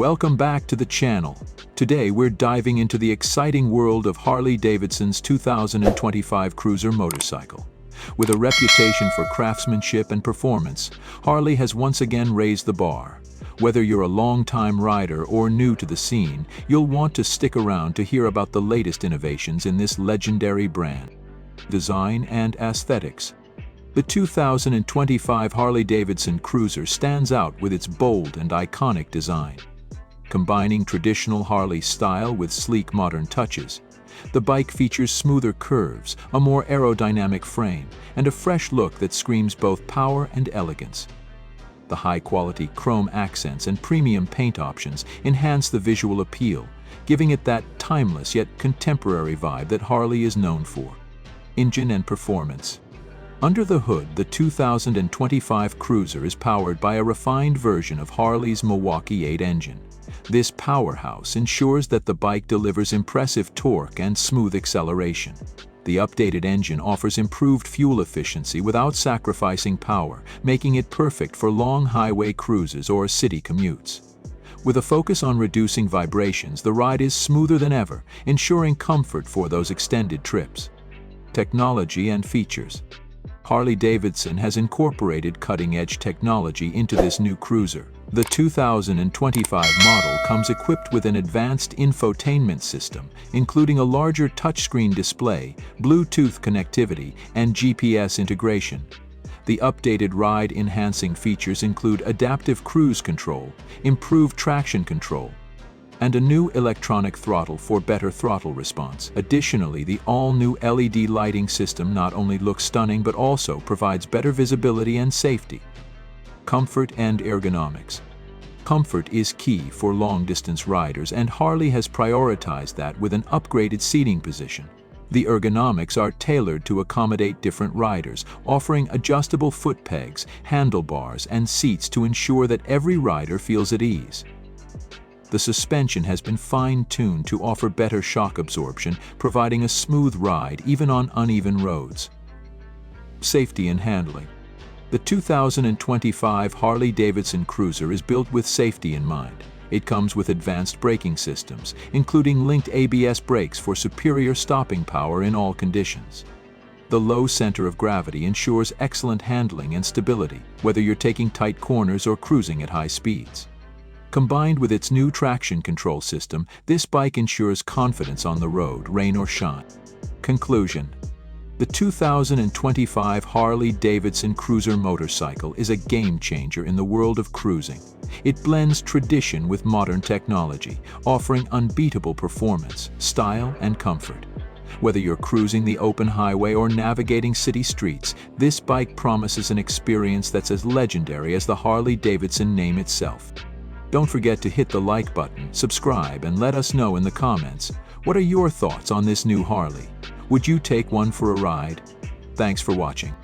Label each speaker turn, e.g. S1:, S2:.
S1: Welcome back to the channel. Today we're diving into the exciting world of Harley Davidson's 2025 Cruiser motorcycle. With a reputation for craftsmanship and performance, Harley has once again raised the bar. Whether you're a long-time rider or new to the scene, you'll want to stick around to hear about the latest innovations in this legendary brand. Design and aesthetics. The 2025 Harley Davidson Cruiser stands out with its bold and iconic design. Combining traditional Harley style with sleek modern touches, the bike features smoother curves, a more aerodynamic frame, and a fresh look that screams both power and elegance. The high-quality chrome accents and premium paint options enhance the visual appeal, giving it that timeless yet contemporary vibe that Harley is known for. Engine and performance. Under the hood, the 2025 Cruiser is powered by a refined version of Harley's Milwaukee 8 engine. This powerhouse ensures that the bike delivers impressive torque and smooth acceleration. The updated engine offers improved fuel efficiency without sacrificing power, making it perfect for long highway cruises or city commutes. With a focus on reducing vibrations, the ride is smoother than ever, ensuring comfort for those extended trips. Technology and features. Harley Davidson has incorporated cutting-edge technology into this new cruiser. The 2025 model comes equipped with an advanced infotainment system, including a larger touchscreen display, Bluetooth connectivity, and GPS integration. The updated ride-enhancing features include adaptive cruise control, improved traction control, and a new electronic throttle for better throttle response. Additionally, the all-new LED lighting system not only looks stunning but also provides better visibility and safety. Comfort and ergonomics. Comfort is key for long-distance riders, and Harley has prioritized that with an upgraded seating position. The ergonomics are tailored to accommodate different riders, offering adjustable foot pegs, handlebars, and seats to ensure that every rider feels at ease. The suspension has been fine-tuned to offer better shock absorption, providing a smooth ride even on uneven roads. Safety and handling. The 2025 Harley Davidson Cruiser is built with safety in mind. It comes with advanced braking systems, including linked ABS brakes for superior stopping power in all conditions. The low center of gravity ensures excellent handling and stability, whether you're taking tight corners or cruising at high speeds. Combined with its new traction control system, this bike ensures confidence on the road, rain or shine. Conclusion. The 2025 Harley Davidson Cruiser motorcycle is a game-changer in the world of cruising. It blends tradition with modern technology, offering unbeatable performance, style, and comfort. Whether you're cruising the open highway or navigating city streets, this bike promises an experience that's as legendary as the Harley Davidson name itself. Don't forget to hit the like button, subscribe, and let us know in the comments, what are your thoughts on this new Harley? Would you take one for a ride? Thanks for watching.